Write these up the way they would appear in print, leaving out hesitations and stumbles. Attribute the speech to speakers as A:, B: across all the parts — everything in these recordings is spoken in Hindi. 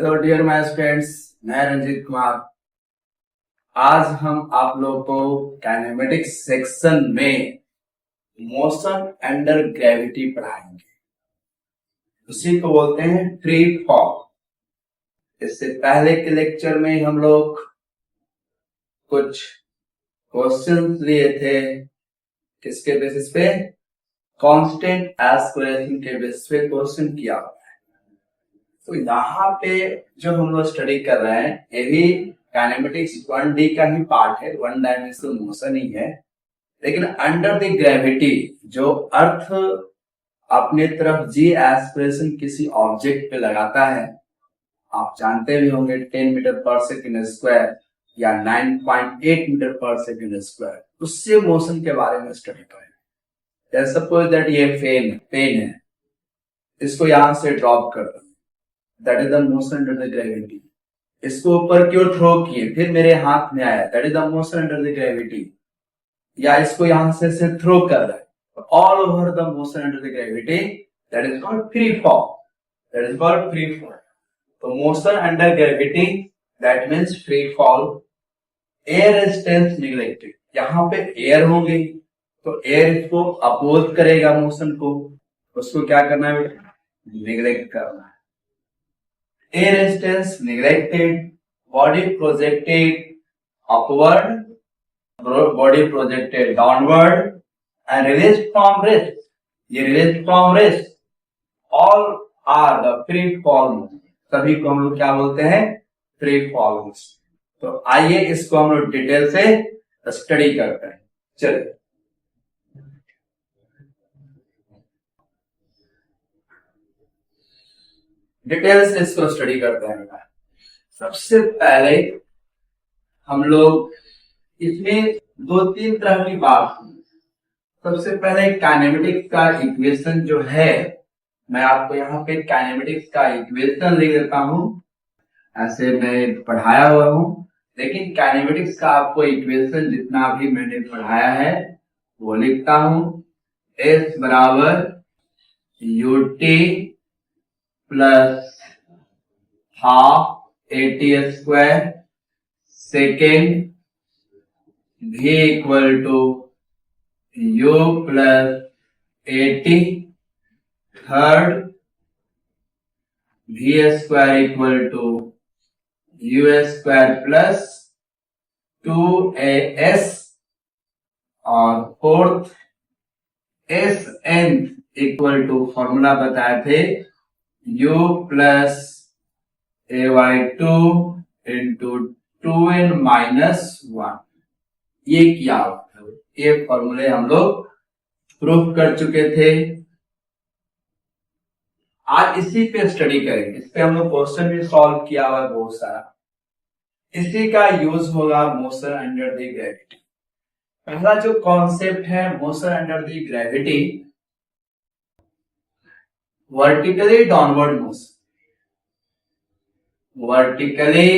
A: हेलो डियर माय फ्रेंड्स, मैं रंजीत कुमार। आज हम आप लोगों को काइनेमेटिक्स सेक्शन में मोशन अंडर ग्रेविटी पढ़ाएंगे। उसी को बोलते हैं फ्री फॉल। इससे पहले के लेक्चर में हम लोग कुछ क्वेश्चंस लिए थे। किसके बेसिस पे? कांस्टेंट एस्पिरेशन के बेसिस पे क्वेश्चन किया हुआ है। तो यहाँ पे जो हम लोग स्टडी कर रहे हैं ये भी काइनेमेटिक्स 1D का ही पार्ट है, वन डायमेंशनल मोशन ही है। लेकिन अंडर द ग्रेविटी जो अर्थ अपने तरफ जी एस्पिरेशन किसी ऑब्जेक्ट पे लगाता है, आप जानते भी होंगे 10 मीटर पर सेकेंड स्क्वायर या 9.8 मीटर पर सेकेंड स्क्वायर, उससे मोशन के बारे में स्टडी करें। सपोज दैट ये पेन है, इसको यहां से ड्रॉप कर दो, that is the motion under the gravity. इसको ऊपर की ओर थ्रो किए, फिर मेरे हाथ में आया, that is the motion under the gravity. या इसको यहां से थ्रो कर रहा है, all over the motion under the gravity, that is called free fall. That is called free fall. तो motion under gravity that means free fall. Air resistance neglected, यहाँ पे एयर होंगे तो एयर इसको अपोज करेगा मोशन को, उसको क्या करना है बेटा? निगलेक्ट करना है। Air resistance neglected, body projected upward, body projected downward, and released from rest. ये released from rest, all are the free fall motion. सभी को हम लोग क्या बोलते हैं? Free fall motion. तो आइए इसको हम लोग डिटेल से स्टडी करते हैं। चलिए डिटेल से इसको स्टडी करते हैं। सबसे पहले हम लोग इसमें दो तीन तरह की बात। सबसे पहले काइनेमेटिक्स का इक्वेशन जो है, मैं आपको यहाँ पे काइनेमेटिक्स का इक्वेशन लिख देता हूं। ऐसे मैं पढ़ाया हुआ हूं, लेकिन काइनेमेटिक्स का आपको इक्वेशन जितना भी मैंने पढ़ाया है वो लिखता हूं। S बराबर ut plus half AT square second, v equal to u plus AT third, v square equal to u square plus 2as, और fourth Sn equal to formula बताए थे u plus ay2 into 2n minus 1। ये क्या होता है? ये फॉर्मूले हम लोग प्रूफ कर चुके थे। आज इसी पे स्टडी करेंगे। इस पे हम लोग क्वेश्चन भी सॉल्व किया हुआ है बहुत सारा। इसी का यूज होगा मोशन अंडर द ग्रेविटी। पहला जो कॉन्सेप्ट है motion under the gravity, vertically downward motion. Vertically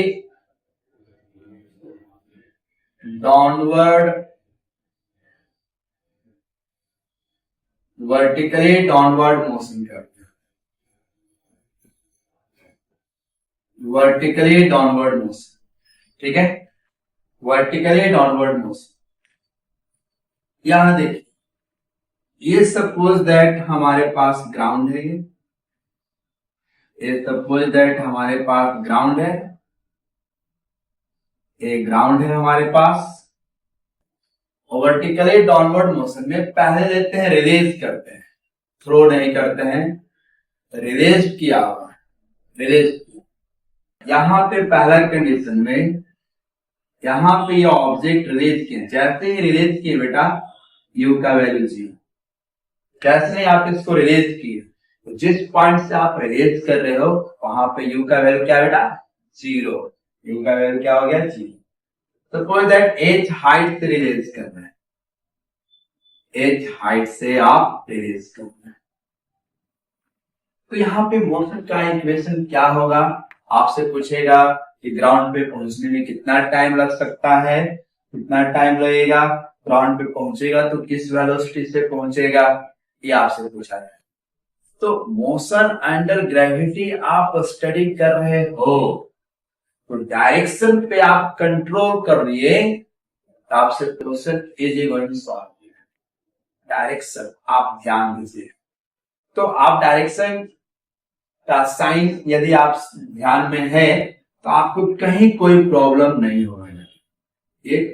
A: downward motion करते हैं। वर्टिकली डाउनवर्ड मोशन, ठीक है। वर्टिकली डाउनवर्ड मोशन, यहां देखिए, ये सपोज दैट हमारे पास ग्राउंड है। ये सपोज दैट हमारे पास ग्राउंड है, ये ग्राउंड है हमारे पास। वर्टिकली डाउनवर्ड मोशन में पहले लेते हैं रिलीज करते हैं, थ्रो नहीं करते हैं, रिलीज किया हुआ है, रिलीज। यहां पे पहला कंडीशन में, यहां पे ये ऑब्जेक्ट रिलीज किए, जैसे ही रिलीज किए बेटा यू का वैल्यू 0। जैसे ही आप इसको रिलीज किए, तो जिस पॉइंट से आप रिलीज कर रहे हो वहां पे यू का वैल्यू क्या बेटा? 0। यू का वैल्यू क्या हो गया? 0। सपोज दैट h हाइट से रिलीज करना है, h हाइट से आप रिलीज करना है, तो यहाँ पे मोशन का इक्वेशन क्या होगा? आपसे पूछेगा कि ग्राउंड पे पहुंचने में कितना टाइम लग सकता है, कितना टाइम लगेगा, ग्राउंड पे पहुंचेगा तो किस वेलोसिटी से पहुंचेगा, ये आपसे पूछा है। तो मोशन अंडर ग्रेविटी आप स्टडी कर रहे हो, तो डायरेक्शन पे आप कंट्रोल कर लिए, तो आपसे question easy going solve. Direction आप ध्यान दीजिए, तो आप डायरेक्शन का साइन यदि आप ध्यान में है तो आपको कहीं कोई प्रॉब्लम नहीं होगा। एक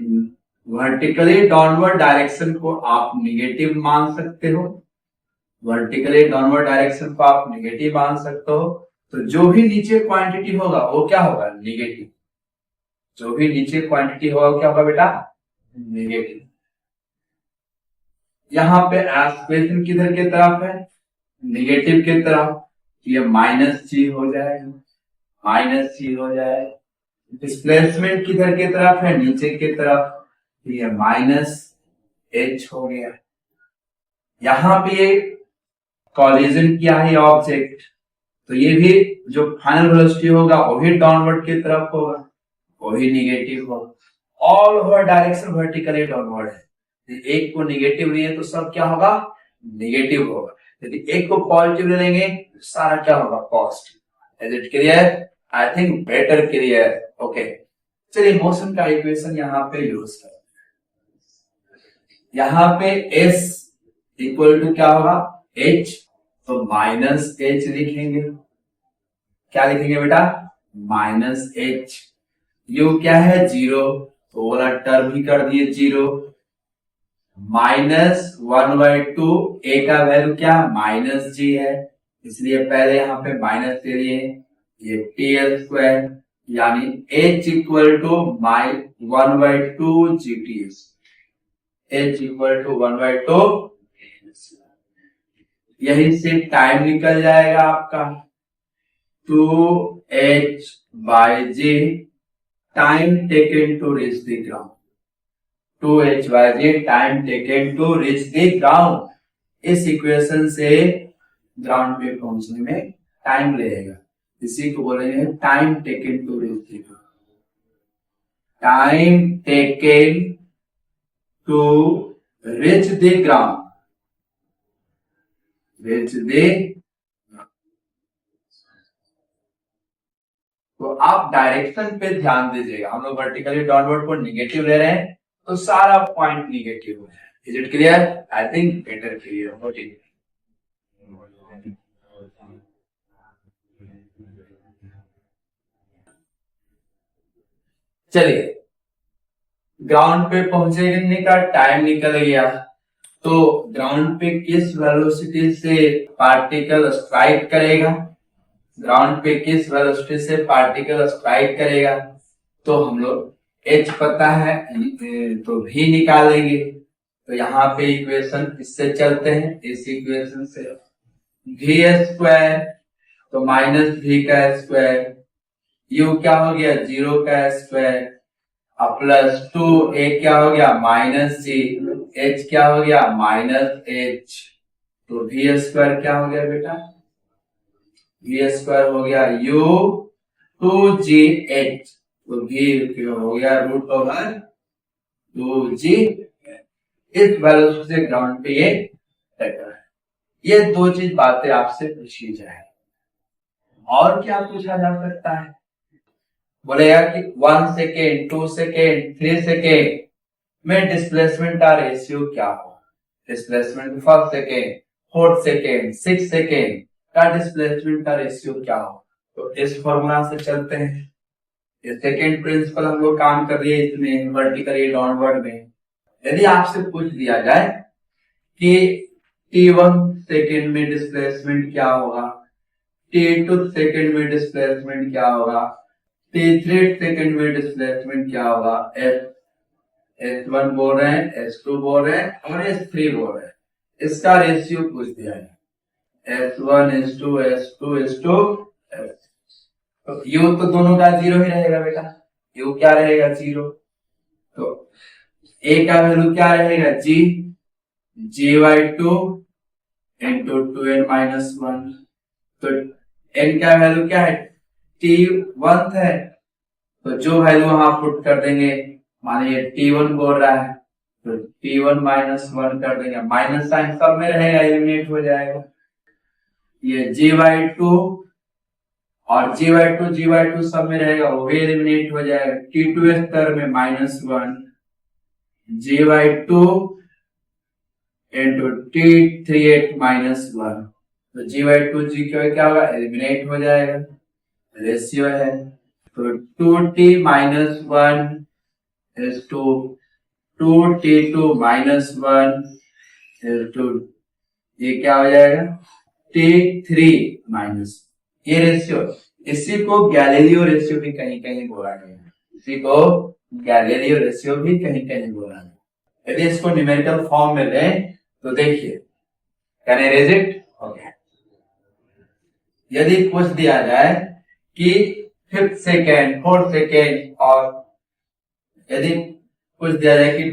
A: वर्टिकली डाउनवर्ड डायरेक्शन को आप निगेटिव मान सकते हो, वर्टिकली डाउनवर्ड डायरेक्शन को आप निगेटिव मान सकते हो, तो जो भी नीचे क्वांटिटी होगा वो क्या होगा, निगेटिव। जो भी नीचे क्वांटिटी होगा वो क्या होगा बेटा, निगेटिव। यहां पे एक्सप्रेशन किधर की तरफ है, निगेटिव की तरफ, ये माइनस जी हो जाएगा, माइनस जी हो जाएगा। डिस्प्लेसमेंट किधर की तरफ है, नीचे की तरफ, तो ये माइनस एच हो गया। यहां पे कॉलिजन किया है ऑब्जेक्ट, तो ये भी जो फाइनल वेलोसिटी होगा वो भी डाउनवर्ड की तरफ होगा, वो भी निगेटिव होगा। All over direction vertically downward है। एक को निगेटिव लिए तो सब क्या होगा, निगेटिव होगा। यदि एक को पॉजिटिव ले लेंगे तो सारा क्या होगा, positive. Is it clear? I think better clear. Okay, चलिए मोशन का इक्वेशन यहां पे यूज करते हैं। यहां पे s इक्वल टू क्या होगा, h, तो माइनस h लिखेंगे। क्या लिखेंगे बेटा, माइनस h। u क्या है, 0, तो वाला टर्म ही कर दिए 0। माइनस 1/2, a का वैल्यू क्या, माइनस g है, इसलिए पहले यहां पे माइनस ले लिए। ये pl², यानी h equal to 1/2 GTS, h equal to 1/2। यही से टाइम निकल जाएगा आपका 2h/g, time taken to reach the ground, 2h/g time taken to reach the ground. इस इक्वेशन से ग्राउंड पे पहुंचने में टाइम लगेगा, इसी को बोलेंगे time taken to reach the ground. Time taken to reach the ground, reach the. तो आप डायरेक्शन पे ध्यान दीजिएगा, हम लोग वर्टिकली डाउनवर्ड को निगेटिव ले रहे हैं तो सारा पॉइंट निगेटिव है। Is it clear? I think better clear हो। ठीक, चलिए ग्राउंड पे पहुंचने का टाइम निकल गया, तो ग्राउंड पे किस वेलोसिटी से पार्टिकल स्ट्राइक करेगा, ग्राउंड पे किस वेलोसिटी से पार्टिकल स्ट्राइक करेगा, तो हम लोग h पता है तो v निकालेंगे। तो यहाँ पे इक्वेशन इससे चलते हैं, इस इक्वेशन से v², तो माइनस v का स्क्वायर, u क्या हो गया, 0 का स्क्वायर, प्लस 2a क्या हो गया, माइनस g, h क्या हो गया, माइनस h। तो v² क्या हो गया बेटा, v² हो गया u 2gh, तो v हो गया √2g। इस वेलोसिटी से ग्राउंड पे ये टक्कर है। ये दो चीज बातें आपसे पूछी जाए, और क्या पूछा जा सकता है, बोलेगा कि 1 सेकेंड, 2 सेकेंड, 3 सेकेंड में डिस्प्लेसमेंट का रेशियो क्या हो, डिस्प्लेसमेंट 1 सेकेंड, 4 सेकेंड, 6 सेकेंड का डिस्प्लेसमेंट का रेशियो क्या हो। तो इस फॉर्मूला से चलते हैं। सेकेंड प्रिंसिपल हम लोग काम कर रही है इसमें वर्टिकली डाउनवर्ड में। यदि आपसे पूछ दिया जाए कि t1 सेकेंड में डिस्प्लेसमेंट क्या होगा, t2 सेकेंड में डिस्प्लेसमेंट क्या होगा, t3 सेकेंड में डिस्प्लेसमेंट क्या होगा, S1 बोल रहे हैं, S2 बोल रहे हैं और S3 बोल रहे हैं, इसका रेशियो पूछ दिया है, S1 S2 S2 S2 S। तो u तो दोनों का 0 ही रहेगा बेटा, u क्या रहेगा, 0। तो a का वैल्यू क्या रहेगा, g/2 इंटू 2n-1। तो n का वैल्यू क्या है, t1 है, तो जो वैल्यू वहां पुट कर देंगे, मानिए t1 बोल रहा है तो t1 -1 कर देंगे, माइनस साइन सब में रहेगा, एलिमिनेट हो जाएगा। ये g/2 और g/2 सब में रहेगा, वो भी एलिमिनेट हो जाएगा। T2 स्तर में -1 g/2 इंटू T3 -1, तो g/2 क्या होगा, एलिमिनेट हो जाएगा, रेशियो है। तो 2t-1 is to 2t2 -1 is to, ये क्या हो जाएगा, T3 माइनस, ये रेशियो, इसी को गैलीलियो रेशियो भी कहीं कहीं बोला गया, इसी को गैलीलियो रेशियो भी कहीं कहीं बोला गया। यदि इसको न्यूमेरिकल फॉर्म में लें तो देखिए, can I raise it? Okay, यदि पूछ दिया जाए कि 5th सेकेंड, 4th सेकेंड, और यदि पूछ दिया जाए कि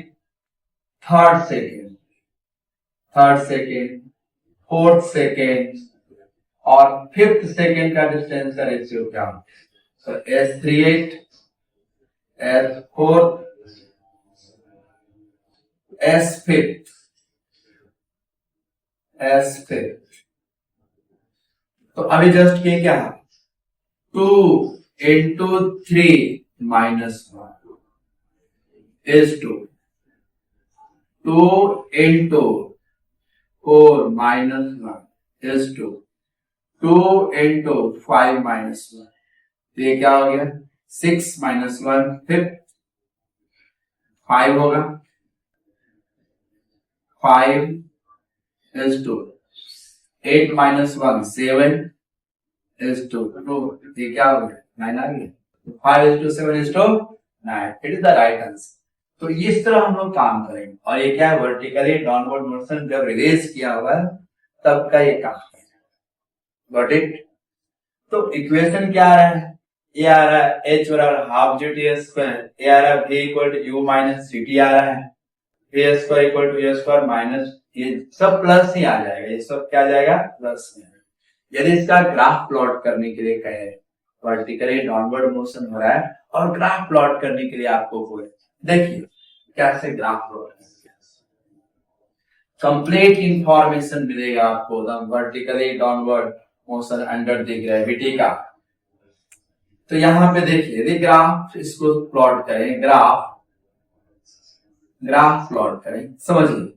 A: 3rd सेकेंड, 4th सेकेंड और 5th सेकेंड का डिस्टेंस का रेशियो क्या हो, तो S38, S4, S5, तो अभी जस्ट ये क्या है, 2 into 3 minus 1 is 2 into 4 minus 1 is 2 into 5 minus 1, तो ये क्या हो गया, 6 minus 1 5, 5 होगा, 5 is 2, 8 minus 1 7 is 2, ये क्या हो गया, 9 आ गया, 5 is to 7 is to 9, it is the right answer। तो इस तरह हम लोग काम करेंगे, और ये क्या है, वर्टिकली डाउनवर्ड मोशन जब रिलीज किया हुआ तब का ये काम है, गॉट इट। तो इक्वेशन क्या आ रहा है, ये आ रहा है h बराबर हाफ जी टी स्क्वायर, ये आ रहा है v equal to you minus c t आ रहा है, v square equal to a square minus, ये सब प्लस ही आ जाएगा, ये सब क्या आ जाएगा, प्लस में। यदि इसका ग्राफ प्लॉट करने के लिए कहे, वर्टिकली डाउनवर्ड मोशन हो रहा है और ग्राफ प्लॉट करने के लिए आपको बोले, देखिए कैसे ग्राफ प्लॉट, कंप्लीट इंफॉर्मेशन मिलेगा आपको vertically downward motion under the gravity का। तो यहां पे देखिए, यदि ग्राफ इसको प्लॉट करें, ग्राफ प्लॉट करें, समझिए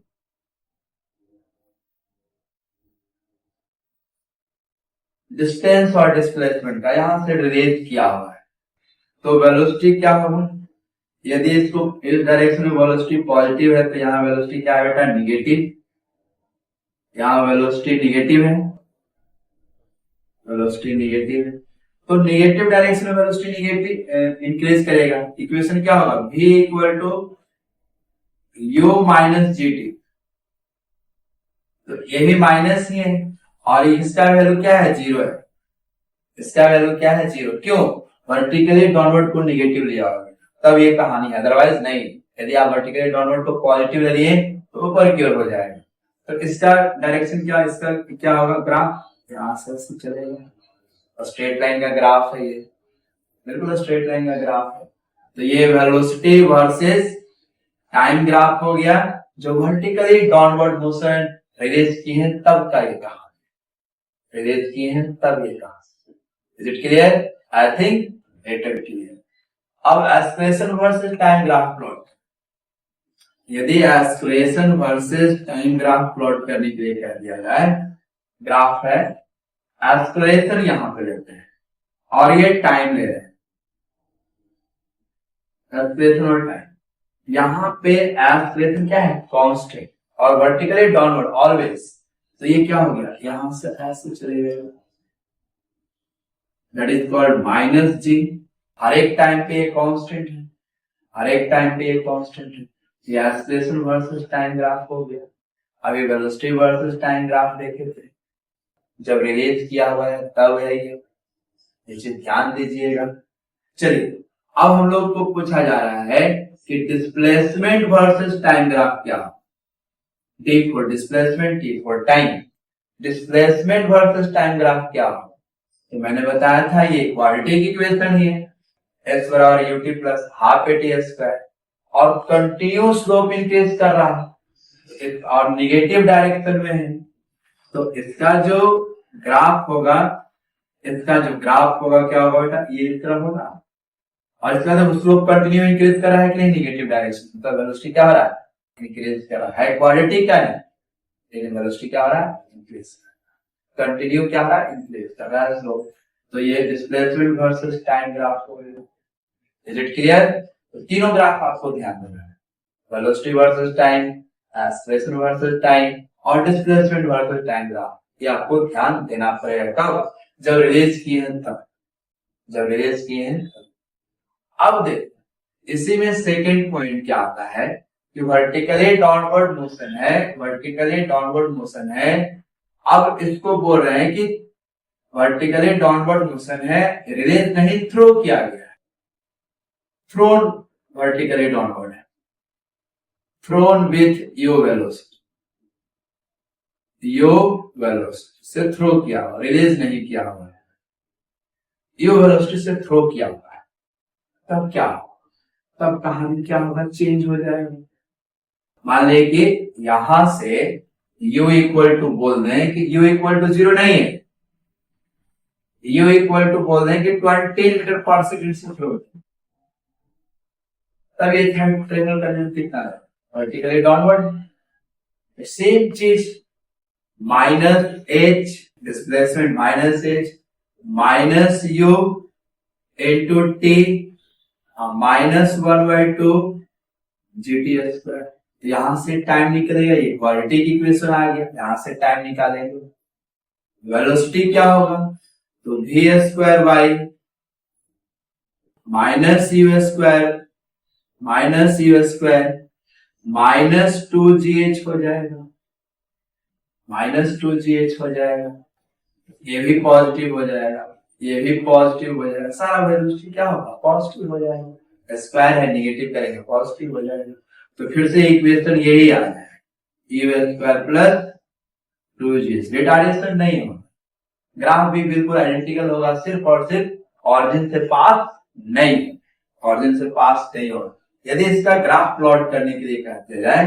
A: डिस्टेंस और डिस्प्लेसमेंट का यहां से रिलेट किया हुआ है, तो वेलोसिटी क्या होगा, यदि इसको इस डायरेक्शन में वेलोसिटी पॉजिटिव है तो यहाँ वेलोसिटी क्या है बेटा, निगेटिव, यहाँ वेलोसिटी निगेटिव है, वेलोसिटी निगेटिव है, तो निगेटिव डायरेक्शन में वेलोसिटी निगेटिव इंक्रीज करेगा, इक्वेशन क्या होगा, v equal to u minus G T, तो ये भी माइनस ही है, और इसका वैल्यू क्या है, 0 है, इसका वैल्यू क्या है, 0, क्यों, वर्टिकली डाउनवर्ड को निगेटिव लिया होगा तब ये कहानी है, अदरवाइज नहीं। यदि आप वर्टिकली डाउनवर्ड को पॉजिटिव ले लिए तो ऊपर की ओर हो जाएगा। तो इसका डायरेक्शन क्या, इसका क्या होगा, ग्राफ यहां से चलेगा, और स्ट्रेट लाइन का ग्राफ है, ये बिल्कुल स्ट्रेट लाइन का ग्राफ है। तो ये वेलोसिटी वर्सेस टाइम ग्राफ हो गया, जो वर्टिकली डाउनवर्ड मोशन रिलीज की है तब का ये कहानी, रिलीज की है तब ये कहानी। Is it clear? I think it is clear. अब expression versus time graph plot, यदि expression versus time graph plot करने के लिए कह दिया जाए, ग्राफ है, एक्सप्रेशन यहां पे लेते हैं और ये टाइम ले रहे हैं, एक्सप्रेशन और टाइम, यहां पे एक्सप्रेशन क्या है, कांस्टेंट, और वर्टिकली डाउनवर्ड ऑलवेज, तो ये क्या हो गया, यहां से ऐसे चले गए, दैट इज कॉल्ड माइनस जी, हर एक टाइम पे ये कांस्टेंट है, हर एक टाइम पे ये कांस्टेंट है। ये एक्सप्रेशन वर्सेस टाइम ग्राफ हो गया। अभी वेलोसिटी वर्सेस टाइम ग्राफ देखे थे, जब रिलीज किया हुआ है तब है ये चीज ध्यान दीजिएगा। चलिए अब हम लोग को पूछा जा रहा है कि डिस्प्लेसमेंट वर्सेस टाइम ग्राफ क्या, D for displacement, T for time, displacement versus time graph क्या हो, तो मैंने बताया था ये क्वाड्रेटिक इक्वेशन ही है, x बराबर ut plus half eighty square, और कंटिन्यू स्लोप इंक्रीज कर रहा है और निगेटिव डायरेक्शन में है, तो इसका जो ग्राफ होगा, इसका जो ग्राफ होगा क्या होगा बेटा, ये इस तरह होगा, और इसका जब स्लोप कंटिन्यू इंक्रीज कर रहा है कि नहीं, निगेटिव डायरेक्शन, तो वेलोसिटी क्या हो रहा है, इंक्रीज कर रहा है। क्वाड्रेटिक क्या है, लेकिन वेलोसिटी क्या हो रहा है, इंक्रीज, कंटिन्यू क्या हो रहा है, इंक्रीज कर रहा है स्लोप। तो ये डिस्प्लेसमेंट वर्सेस टाइम ग्राफ हो गया। Is it clear? तो तीनों ग्राफ आपको ध्यान देना है, velocity versus time, acceleration versus time, और डिस्प्लेसमेंट वर्सेस टाइम ग्राफ। ये आपको ध्यान देना पड़ेगा, कब, जब रिलीज किए हैं तब, जब रिलीज किए हैं तब। अब देख, इसी में सेकंड पॉइंट क्या आता है कि वर्टिकली डाउनवर्ड मोशन है, वर्टिकली डाउनवर्ड मोशन है। अब इसको बोल रहे हैं कि वर्टिकली डाउनवर्ड मोशन है, रिलीज नहीं, थ्रो किया गया है, थ्रोन वर्टिकली डाउनवर्ड है, thrown with U velocity, U velocity से थ्रो किया हुआ, रिलीज नहीं किया हुआ है, यू वेलोसिटी से थ्रो किया हुआ है। तब क्या होगा, तब कहानी क्या होगा, चेंज हो जाएगा। मान लें कि यहां से u इक्वल टू बोल दें कि u इक्वल टू 0 नहीं है, u इक्वल टू बोल दें कि 20 मीटर पर सेकंड से फ्लो, तब ये ट्रेनल का लेंथ कितना है, वर्टिकली डाउनवर्ड। सेम चीज minus h, displacement minus h minus u into t -1/2 GT²। यहां से टाइम निकलेगा, ये क्वाड्रेटिक इक्वेशन आ गया, यहां से टाइम निकालेंगे। वेलोसिटी क्या होगा, तो v² बाई -u² -2gh हो जाएगा, -2gh हो जाएगा। ये भी पॉजिटिव हो जाएगा, ये भी पॉजिटिव हो जाएगा, सारा वेलोसिटी क्या होगा, पॉजिटिव हो जाएगा। स्क्वायर है, निगेटिव करेंगे, पॉजिटिव हो जाएगा। तो फिर से इक्वेशन यही आ जाएगा, u² प्लस 2gh, रिटार्डेशन नहीं होगा, ग्राफ भी बिल्कुल आइडेंटिकल होगा, सिर्फ और सिर्फ ऑरिजिन से पास नहीं, ऑरिजिन से पास नहीं होगा। यदि इसका ग्राफ प्लॉट करने के लिए कहते जाए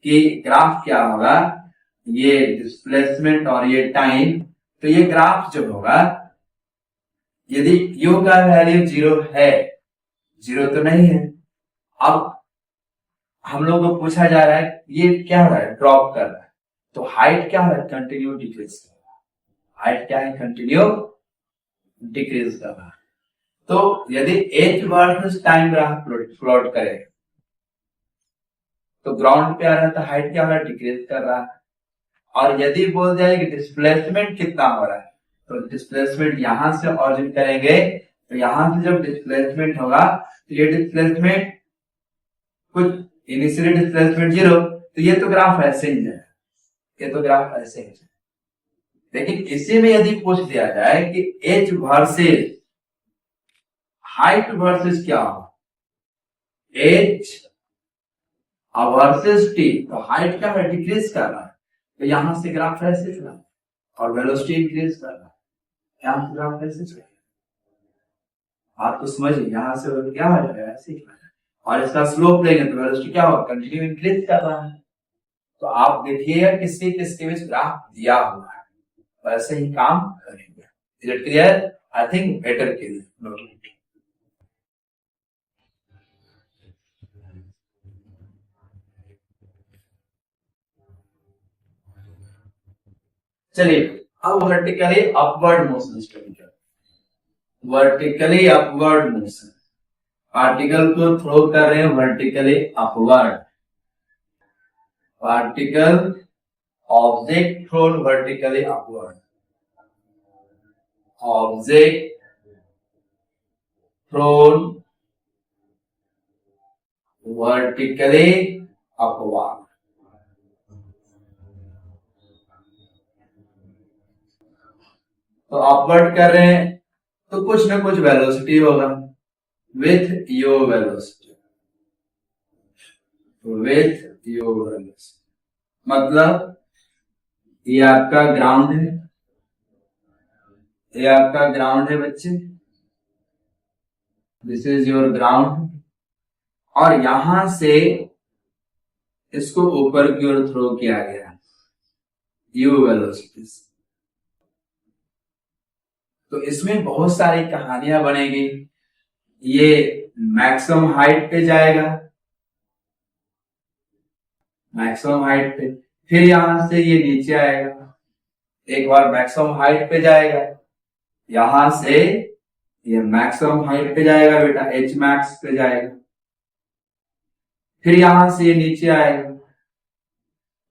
A: कि ग्राफ क्या होगा, ये डिस्प्लेसमेंट और ये टाइम, तो ये ग्राफ जो होगा, यदि u का वैल्यू 0 है, 0 तो नहीं है, अब हम लोग को पूछा जा रहा है ये क्या हो रहा है, ड्रॉप कर रहा है, तो हाइट क्या है, कंटिन्यू डिक्रीज कर रहा है, हाइट क्या है, कंटिन्यू डिक्रीज कर रहा है। तो यदि h versus time graph plot करें, तो ग्राउंड पे आ रहा है, तो हाइट क्या हो रहा है, डिक्रीज कर रहा है। और यदि बोल जाए कि डिस्प्लेसमेंट कितना हो रहा है, तो डिस्प्लेसमेंट यहां से ऑरिजिन करेंगे, तो यहां से जब डिस्प्लेसमेंट होगा, तो ये डिस्प्लेसमेंट कुछ इनिशियली डिस्प्लेसमेंट 0, तो ये तो ग्राफ ऐसे ही है, ये तो ग्राफ ऐसे ही है। लेकिन इसी में यदि पूछ दिया जाए कि h वर्सेस हाइट वर्सेस क्या हो, h वर्सेस t, तो हाइट क्या है, डिक्रीज कर रहा है, तो यहां से ग्राफ ऐसे चला, और वेलोसिटी इंक्रीज कर रहा है, यहां से ग्राफ ऐसे चला। आप तो समझिए, यहां से क्या हो जाएगा, ऐसे ही, और इसका स्लोप लेंगे तो वेलोसिटी क्या होगा, कंटिन्यू इंक्रीज कर रहा है। तो आप देखिएगा किसके किसके बीच ग्राफ दिया हुआ है, वैसे ही काम करेंगे। Is it clear? I think better clear. चलिए अब वर्टिकली अपवर्ड मोशन स्टडी करते हैं। वर्टिकली अपवर्ड मोशन, पार्टिकल को थ्रो कर रहे हैं vertically upward, particle object thrown vertically upward, object thrown vertically upward. तो अपवर्ड कर रहे हैं, तो कुछ ना कुछ वेलोसिटी होगा, with yo velocity, with yo velocity, मतलब ये आपका ग्राउंड है, ये आपका ग्राउंड है बच्चे, दिस इज योर ग्राउंड, और यहां से इसको ऊपर की ओर थ्रो किया गया यू वेलोसिटी। तो इसमें बहुत सारी कहानियां बनेगी। ये मैक्सिमम हाइट पे जाएगा, मैक्सिमम हाइट पे, फिर यहां से ये नीचे आएगा, एक बार मैक्सिमम हाइट पे जाएगा, यहां से ये मैक्सिमम हाइट पे जाएगा बेटा, एच मैक्स पे जाएगा, फिर यहां से ये नीचे आएगा।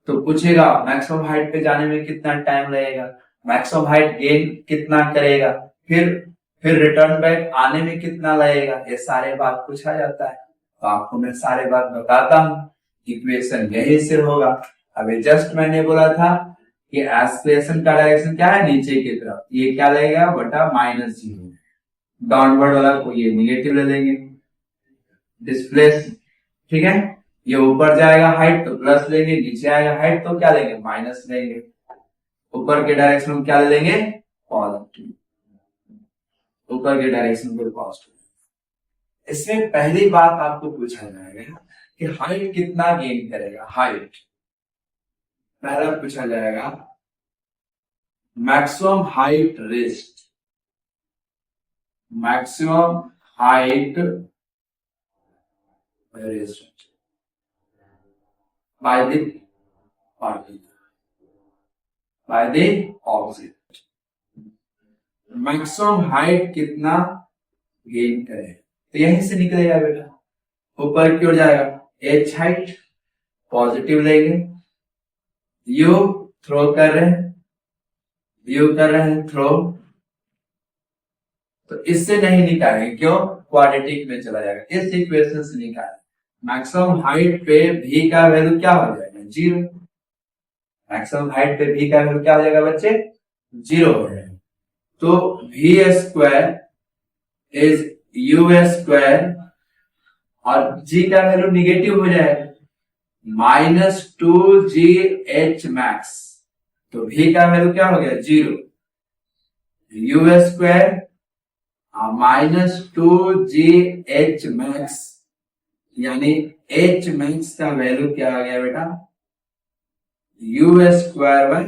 A: तो पूछेगा मैक्सिमम हाइट पे जाने में कितना टाइम लगेगा, मैक्सिमम हाइट गेन कितना करेगा, फिर रिटर्न बैक आने में कितना लगेगा, ये सारे बात पूछा जाता है। तो आपको मैं सारे बात बताता हूं। इक्वेशन यही से होगा। अभी जस्ट मैंने बोला था कि एक्सप्रेशन का डायरेक्शन क्या है, नीचे की तरफ, ये क्या लगेगा बटा -0, डाउनवर्ड वाला को ये निगेटिव ले लेंगे, डिस्प्लेस, ठीक है। ये ऊपर जाएगा हाइट तो प्लस लेंगे, नीचे आएगा हाइट तो क्या लेंगे, माइनस लेंगे। ऊपर के डायरेक्शन में क्या ले लेंगे, पॉजिटिव, ऊपर के डायरेक्शन को पॉजिटिव। इसमें पहली बात आपको पूछा जाएगा कि हाइट कितना गेन करेगा, हाइट पहला पूछा जाएगा, maximum height rest, maximum height rest by the particle, by the object। Maximum height कितना गेन करे, तो यहीं से निकलेगा बेटा, ऊपर की ओर जाएगा, एच हाइट पॉजिटिव लेंगे, यू थ्रो कर रहे हैं, यू कर रहे हैं थ्रो, तो इससे नहीं निकालेंगे, क्यों, क्वाड्रेटिक में चला जाएगा, इस इक्वेशन से निकालेंगे। मैक्सिमम हाइट पे v का वैल्यू क्या हो जाएगा, 0। मैक्सिमम हाइट पे v का वैल्यू क्या हो जाएगा बच्चे, 0 हो जाएगा। तो v square is u square, और g का वैल्यू निगेटिव हो जाएगा, -2gh मैक्स, तो v का वैल्यू क्या हो गया, 0, u स्क्वायर -2gh मैक्स, यानी एच मैक्स का वैल्यू क्या आ गया बेटा, you square by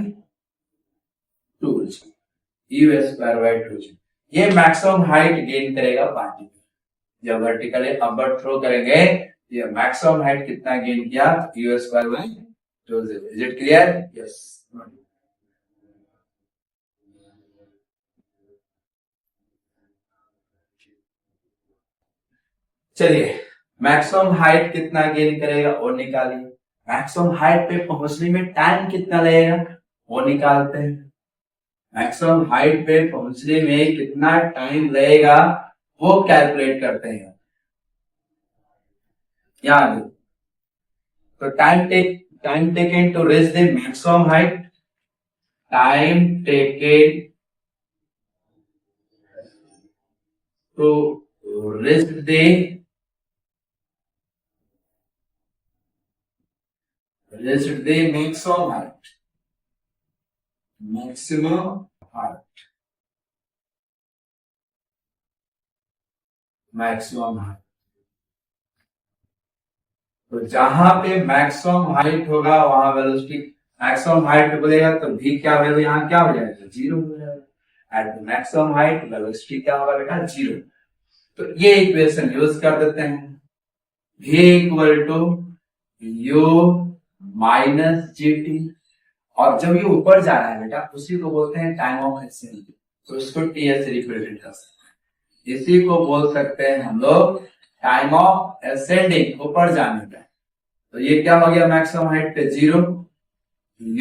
A: 2g, you square by 2g। ये मैक्सिमम हाइट गेन करेगा पार्टिकल। जब वर्टिकली अपवर्ड थ्रो करेंगे, ये मैक्सिमम हाइट कितना गेन किया, you square by 2g। Is it clear, yes. चलिए मैक्सिमम हाइट कितना गेन करेगा और निकालिए। मैक्सिमम हाइट पे पहुंचने में टाइम कितना लगेगा वो निकालते हैं। मैक्सिमम हाइट पे पहुंचने में कितना टाइम लगेगा वो कैलकुलेट करते हैं। याद, तो time taken to reach the maximum height, time taken to reach the maximum height, maximum height, maximum height। तो जहां पे मैक्सिमम हाइट होगा वहां वेलोसिटी, मैक्सिमम हाइट बोलेगा तो v क्या वैल्यू यहाँ क्या हो जाएगा, 0 हो जाएगा। एट मैक्सिमम हाइट वेलोसिटी क्या होगा बेटा, 0। तो ये इक्वेशन यूज कर देते हैं, v equal to u minus GT, और जब ये ऊपर जा रहा है बेटा उसी को बोलते हैं टाइम ऑफ एक्सेंडिंग, तो इसको TS से रिप्रेजेंट कर सकते हैं। इसी को बोल सकते हैं हम लोग टाइम ऑफ असेंडिंग, ऊपर जाने का। तो ये क्या हो गया, मैक्सिमम हाइट पे 0,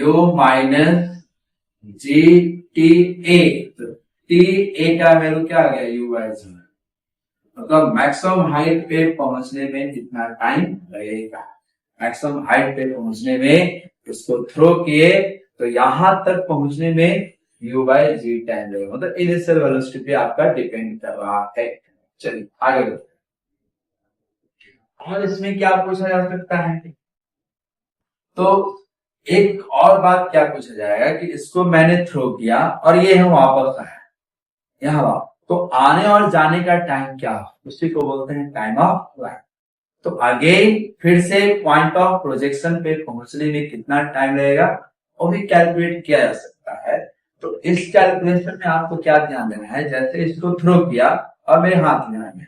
A: u माइनस GTA, तो TA का वैल्यू क्या आ गया, u बाय 0। मतलब मैक्सिमम हाइट पे पहुंचने में कितना टाइम लगेगा, मैक्सिमम हाइट पे पहुंचने में, इसको थ्रो किए तो यहां तक पहुंचने में u बाय g टाइम लगेगा। मतलब इनिशियल वेलोसिटी पे आपका डिपेंड कर रहा है। चलिए आगे बढ़ते हैं। और इसमें क्या पूछा जा सकता है, तो एक और बात क्या पूछा जाएगा कि इसको मैंने थ्रो किया और ये हम वापस आया, यहाँ तो आने और जाने का टाइम क्या, उसी को बोलते हैं टाइम ऑफ फ्लाइट। तो अगेन फिर से पॉइंट ऑफ प्रोजेक्शन पे पहुंचने में कितना टाइम लगेगा वो भी कैलकुलेट किया जा सकता है। तो इस कैलकुलेशन में आपको क्या ध्यान देना है, जैसे इसको थ्रो किया और मेरे हाथ में आ गया,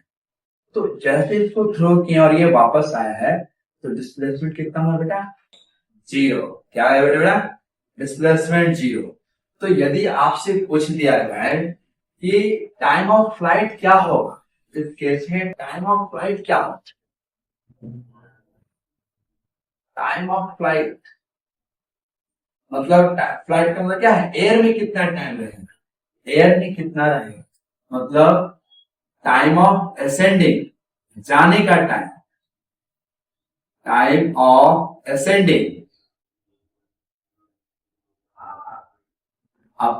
A: तो जैसे इसको थ्रो किया और ये वापस आया है, तो डिस्प्लेसमेंट कितना हुआ बेटा, 0। क्या है बेटा, डिस्प्लेसमेंट 0। तो यदि आपसे पूछ दिया जाए कि टाइम ऑफ फ्लाइट क्या होगा, इस केस में टाइम ऑफ फ्लाइट क्या होगा, टाइम ऑफ फ्लाइट मतलब फ्लाइट का मतलब क्या है, एयर में कितना टाइम रहेगा, एयर में कितना रहेगा, मतलब टाइम ऑफ असेंडिंग, जाने का time, time of ascending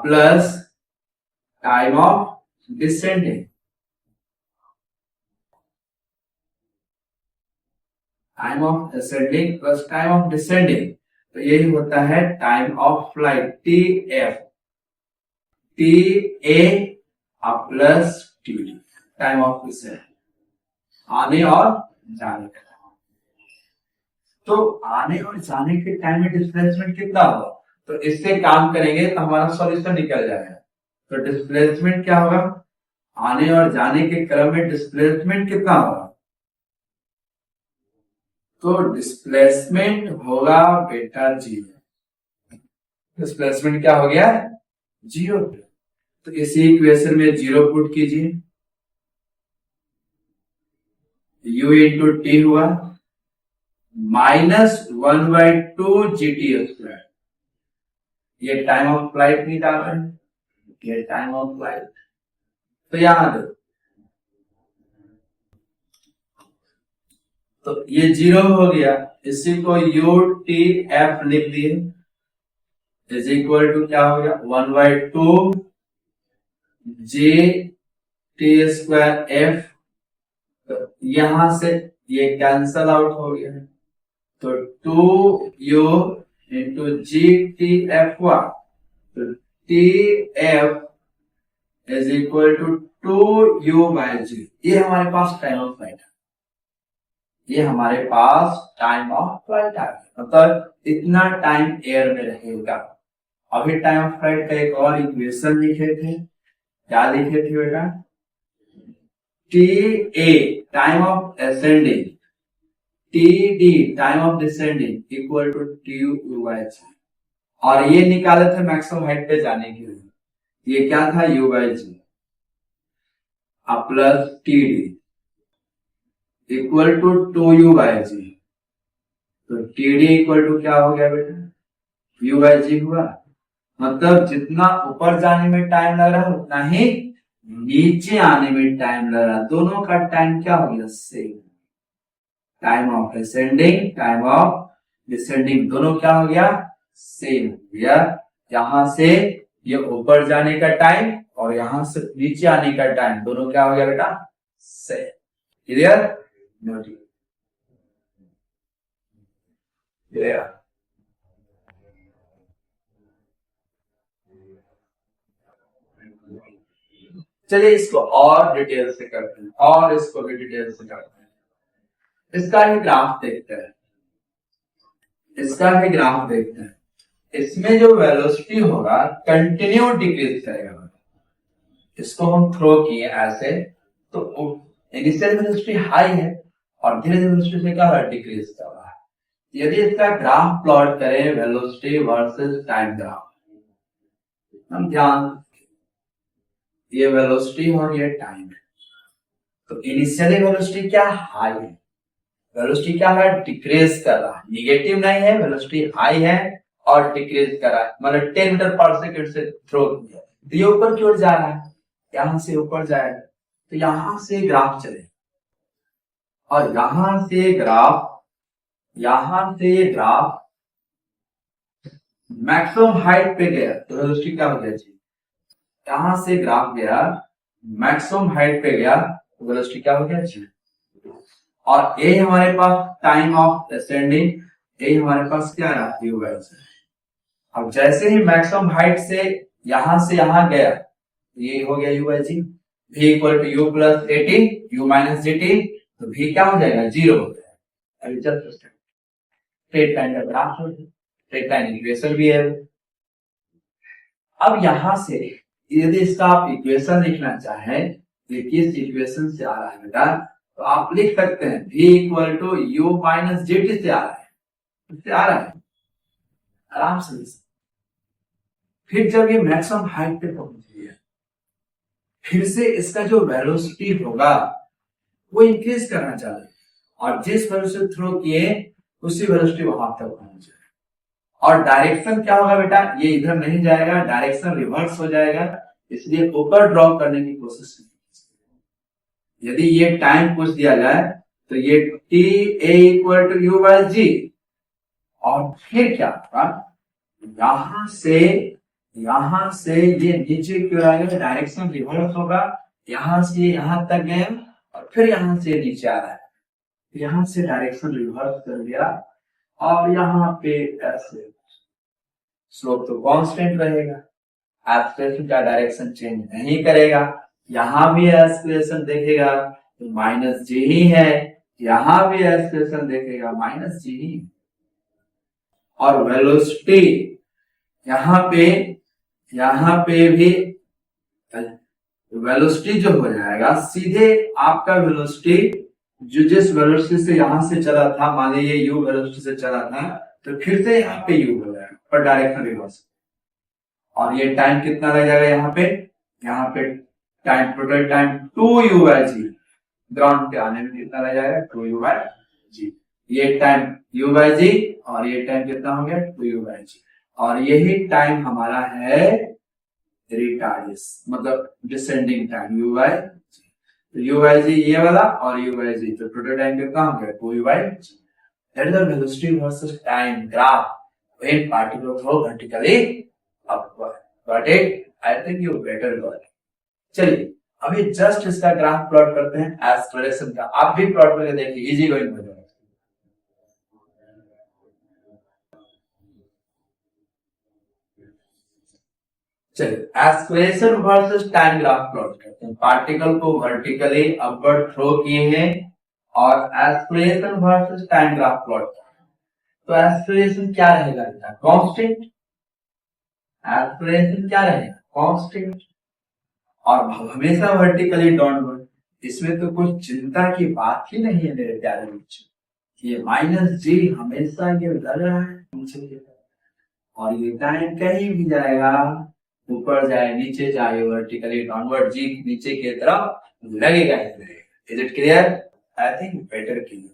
A: plus time of descending, time of ascending plus time of descending, तो यही होता है time of flight, T F, T A plus T D, time of descending, आने और जाने का। तो आने और जाने के टाइम में डिस्प्लेसमेंट कितना होगा, तो इससे काम करेंगे तो हमारा सॉल्यूशन निकल जाएगा। तो डिस्प्लेसमेंट क्या होगा, आने और जाने के क्रम में डिस्प्लेसमेंट कितना होगा, तो डिस्प्लेसमेंट होगा बेटा 0। डिस्प्लेसमेंट क्या हो गया, 0। तो इसी इक्वेशन में 0 पुट कीजिए, u इंटू टी हुआ -1/2 GT स्क्वायर, ये टाइम ऑफ फ्लाइट नहीं डाल रहे, ये टाइम ऑफ फ्लाइट, तो यहां दो, तो ये 0 हो गया, इसी को u टी एफ लिख दिए, इज इक्वल टू क्या हो गया, 1/2 जे टी स्क्वायर एफ, तो यहां से ये कैंसल आउट हो गया, तो 2u into G T F हुआ, तो T F is equal to 2u/g, ये हमारे पास टाइम ऑफ फ्लाइट है, ये हमारे पास टाइम ऑफ फ्लाइट आ गया, मतलब इतना टाइम एयर में रहेगा। अभी टाइम ऑफ फ्लाइट का एक और इक्वेशन लिखे थे, क्या लिखे थे बेटा, T A time of ascending, T D time of descending equal to T u/g, और ये निकाले थे मैक्सिमम हाइट पे जाने के लिए, ये क्या था, u/g plus T D equal to 2u/g, तो टी डी इक्वल टू क्या हो गया बेटा, u/g हुआ, मतलब जितना ऊपर जाने में टाइम लग रहा है उतना ही नीचे आने में टाइम लग रहा है, दोनों का टाइम क्या हो गया, same, time of ascending time of descending दोनों क्या हो गया, सेम हो गया। यहां से ये ऊपर जाने का टाइम और यहां से नीचे आने का टाइम दोनों क्या हो गया बेटा, सेम, क्लियर, नोटिस क्लियर। चलिए इसको और डिटेल से करते हैं, और इसको भी डिटेल से करते हैं, इसका भी ग्राफ देखते हैं, इसका भी ग्राफ देखते हैं, इसमें जो वेलोसिटी होगा कंटिन्यू डिक्रीज करेगा, इसको हम थ्रो किए ऐसे, तो इनिशियल वेलोसिटी हाई है और धीरे धीरे वेलोसिटी से क्या डिक्रीज कर रहा है। यदि इसका ग्राफ प्लॉट करें वेलोसिटी वर्सेस टाइम ग्राफ, हम ध्यान, ये वेलोसिटी और ये टाइम है, तो इनिशियली वेलोसिटी क्या हाई है, वेलोसिटी क्या है, डिक्रीज कर रहा है, निगेटिव नहीं है, वेलोसिटी हाई है और डिक्रीज कर रहा है, मतलब 10 मीटर पर सेकंड से थ्रो किया, तो ये ऊपर की ओर जा रहा है, यहां से ऊपर जाएगा, तो यहां से ग्राफ चले और यहां से ग्राफ मैक्सिमम हाइट पे गया, तो वेलोसिटी क्या हो गया जी, यहां से ग्राफ गया मैक्सिमम हाइट पे गया, तो वेलोसिटी क्या हो गया जी, और ये हमारे पास टाइम ऑफ असेंडिंग, ये हमारे पास क्या रहा, u/g। अब जैसे ही मैक्सिमम हाइट से यहां गया, ये हो गया u/g, v equal to u plus AT u minus gt, तो v क्या हो जाएगा, 0 हो जाएगा। अभी जस्ट स्ट्रेट लाइन का ग्राफ हो, स्ट्रेट लाइन इक्वेशन भी है, अब यहां से यदि इसका आप इक्वेशन लिखना चाहें, देखिए इस इक्वेशन से आ रहा है बेटा, तो आप लिख सकते हैं v equal to you minus G T से आ रहा है, इससे आ रहा है, आराम से। फिर जब ये मैक्सिमम हाइट पे पहुंची है, फिर से इसका जो वेलोसिटी होगा वो इंक्रीज करना चाहिए, और जिस वेलोसिटी थ्रो किए उसी वेलोसिटी वहां तक पहुंच जाए। और डायरेक्शन क्या होगा बेटा, ये इधर नहीं जाएगा, डायरेक्शन रिवर्स हो जाएगा, इसलिए ऊपर ड्रॉ करने की कोशिश नहीं। यदि ये टाइम पूछ दिया जाए तो ये t a equal to u by g, और फिर क्या होगा, यहां से ये नीचे क्यों आएगा, डायरेक्शन रिवर्स होगा, यहां से यहां तक गए और फिर यहां से नीचे आ रहा है, यहां से डायरेक्शन रिवर्स कर दिया, और यहां पे ऐसे स्लोप तो कांस्टेंट रहेगा, एक्सेलरेशन का डायरेक्शन चेंज नहीं करेगा, यहां भी एक्सेलरेशन देखेगा तो माइनस जी ही है, यहां भी एक्सेलरेशन देखेगा माइनस जी ही, और वेलोसिटी यहां पे भी वेलोसिटी जो हो जाएगा, सीधे आपका वेलोसिटी जो जिस वेलोसिटी से यहां से चला था, मान लीजिए यू वेलोसिटी से चला था, तो फिर से यहाँ पे यू हो जाएगा पर डायरेक्शन रिवर्स, और ये टाइम कितना लग जाएगा, यहाँ पे time, total time 2u by G, ground पे आने में कितना लग जाएगा, 2u बाई जी, ये टाइम u बाई जी, और ये टाइम कितना हो गया, 2u बाई जी, और यही टाइम हमारा है रिटार्डेशन, मतलब डिसेंडिंग टाइम u बाई जी, तो u बाई जी ये वाला और u बाई जी, तो टोटल टाइम कितना हो गया, 2u by G. That is the velocity versus time graph when particle flow vertically upward. Got it? I think you better got it. चलिए अभी जस्ट इसका ग्राफ प्लॉट करते हैं एक्सेलरेशन का, आप भी प्लॉट करके देखिए, इजी गोइंग हो जाएगा। चलिए acceleration versus time graph plot करते हैं। पार्टिकल को वर्टिकली अपवर्ड थ्रो किए हैं और acceleration versus time graph plot करते हैं, तो एक्सेलरेशन क्या रहेगा बेटा, कांस्टेंट, एक्सेलरेशन क्या रहेगा, कांस्टेंट, और हमेशा वर्टिकली डाउनवर्ड, इसमें तो कुछ चिंता की बात ही नहीं है मेरे प्यारे बच्चों, ये माइनस जी हमेशा ये लग रहा है, और ये टाइम कहीं भी जाएगा, ऊपर जाए नीचे जाए, वर्टिकली डाउनवर्ड जी नीचे की तरफ लगेगा ही लगेगा। Is it clear? I think better clear.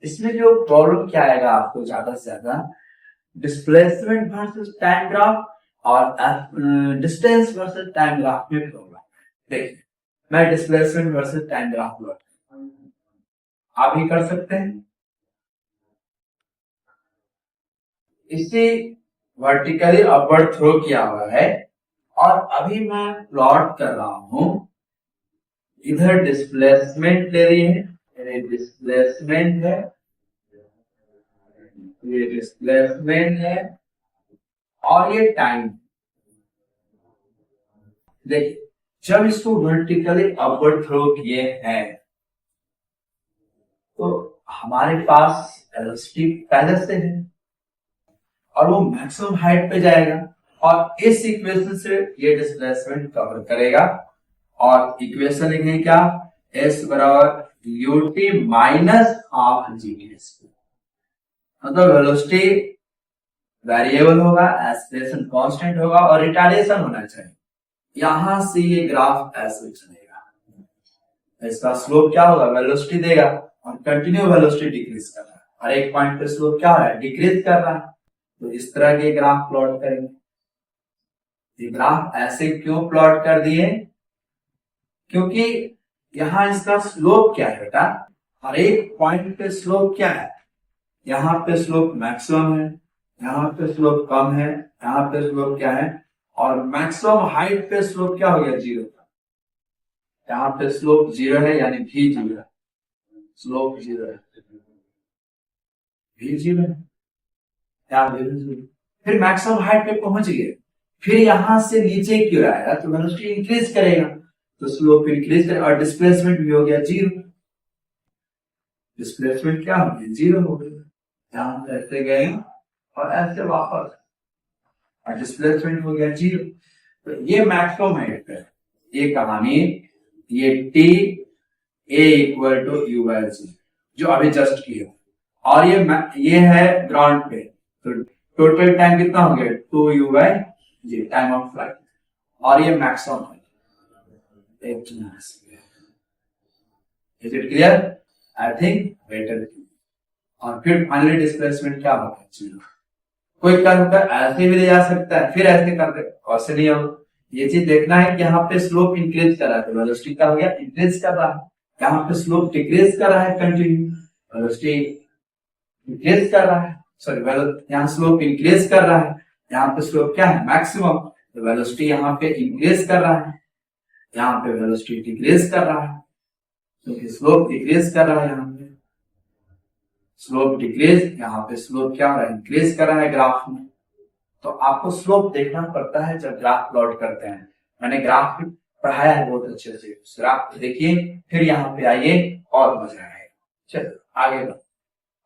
A: इसमें जो प्रॉब्लम क्या आएगा आपको ज्यादा से ज्यादा, डिस्प्लेसमेंट वर्सेस टाइम ग्राफ और डिस्टेंस वर्सेस टाइम ग्राफ में प्रॉब्लम। देखिए मैं displacement versus time graph plot, आप ही कर सकते हैं, इसे वर्टिकली अपवर्ड थ्रो किया हुआ है, और अभी मैं प्लॉट कर रहा हूं, इधर डिस्प्लेसमेंट ले रही है, ये डिस्प्लेसमेंट है, ये डिस्प्लेसमेंट है, और ये टाइम। देखिए जब इसको वर्टिकली अपवर्ड थ्रो किए हैं तो हमारे पास वेलोसिटी पहले से है और वो मैक्सिमम हाइट पे जाएगा, और इस इक्वेशन से ये डिस्प्लेसमेंट कवर करेगा, और इक्वेशन लिखेंगे क्या, s बराबर ut minus half G T square, मतलब वेलोसिटी वेरिएबल होगा, एक्सेलरेशन कांस्टेंट होगा, और रिटार्डेशन होना चाहिए। यहां से ये ग्राफ ऐसे चलेगा, इसका स्लोप क्या होगा, वेलोसिटी देगा, और कंटिन्यू वेलोसिटी डिक्रीज कर रहा है, और एक पॉइंट पे स्लोप क्या है, डिक्रीज कर रहा है, तो इस तरह के ग्राफ प्लॉट करेंगे। ये ग्राफ ऐसे क्यों प्लॉट कर दिए, क्योंकि यहां इसका स्लोप क्या है बेटा, हर एक पॉइंट पे स्लोप क्या है, यहाँ पे स्लोप मैक्सिमम है, यहाँ पे स्लोप कम है, यहाँ पे स्लोप क्या है, और मैक्सिमम हाइट पे स्लोप क्या हो गया, 0, यहाँ पे स्लोप 0 है, यानी भी 0 है, स्लोप 0 है, भी 0 है, फिर मैक्सिमम हाइट पे पहुंच गए, फिर यहां से नीचे क्यों आएगा, तो वेलोसिटी इंक्रीज करेगा, तो स्लोप इंक्रीज करेगा, और डिस्प्लेसमेंट भी हो गया 0, डिस्प्लेसमेंट क्या हो गया, 0 हो गया, यहां से ऐसे गए और ऐसे वापस, और डिस्प्लेसमेंट हो गया 0, तो ये मैक्सिमम हाइट है, ये कहानी, ये t a equal to u by g जो अभी जस्ट किया, और ये है ग्राउंड पे, तो टोटल टाइम कितना हो गया 2u by G time of flight, और ये मैक्सिमम है। Is it clear? I think better. और फिर फाइनली डिस्प्लेसमेंट क्या होगा एक्चुअली, कोई कर्व कर ऐसे भी ले जा सकता है, फिर ऐसे कर दे, ऐसे नहीं हो। ये चीज देखना है कि यहाँ पे स्लोप इंक्रीज कर रहा है, वेलोसिटी का हो गया इंक्रीज कर रहा है, यहाँ पे स्लोप डिक्रीज कर रहा है कंटिन्यू, वेलोसिटी इंक्रीज कर रहा है, सॉरी यहाँ स्लोप इंक्रीज कर रहा है, यहाँ पे स्लोप क्या है मैक्सिमम, तो वेलोसिटी यहाँ पे इंक्रीज कर रहा है, यहाँ पे वेलोसिटी डिक्रीज कर रहा है, क्योंकि स्लोप डिक्रीज कर रहा है, यहाँ पे स्लोप डिक्रीज, यहाँ पे स्लोप क्या हो रहा है इंक्रीज कर रहा है ग्राफ में। तो आपको स्लोप देखना पड़ता है जब ग्राफ प्लॉट करते हैं, मैंने ग्राफ पढ़ाया है बहुत अच्छे से, ग्राफ देखिए फिर यहाँ पे आइए और मजा आएगा। चलो आगे बढ़ो।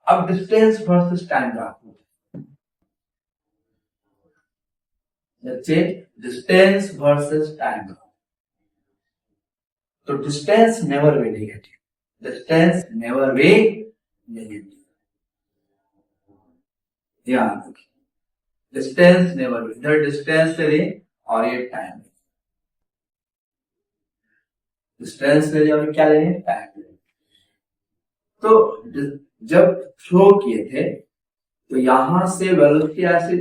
A: अब distance versus time graph, distance versus time graph. तो distance never be negative, distance never be negative, ध्यान रखिए, डिस्टेंस नेवर बी, इधर डिस्टेंस ले और ये टाइम, डिस्टेंस ले और क्या ले टाइम। तो जब फ्लो किए थे तो यहां से वेलोसिटी ऐसे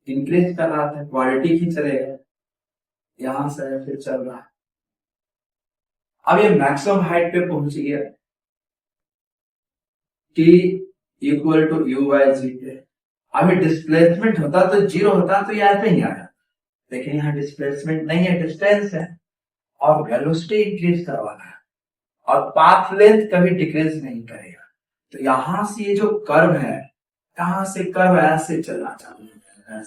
A: इंक्रीज कर रहा था, क्वालिटी ही चलेगा, यहां से फिर चल रहा है, अब ये मैक्सिमम हाइट पे पहुंच गया, t equal to u by g पे। अभी डिस्प्लेसमेंट होता तो जीरो होता तो ये ऐसे ही आया, लेकिन यहाँ डिस्प्लेसमेंट नहीं है, डिस्टेंस है और वेलोसिटी इंक्रीज करवाना है, और पाथ लेंथ कभी डिक्रीज नहीं करेगा। तो यहां से ये जो कर्व है, यहां से कर्व ऐसे चलना चालू है,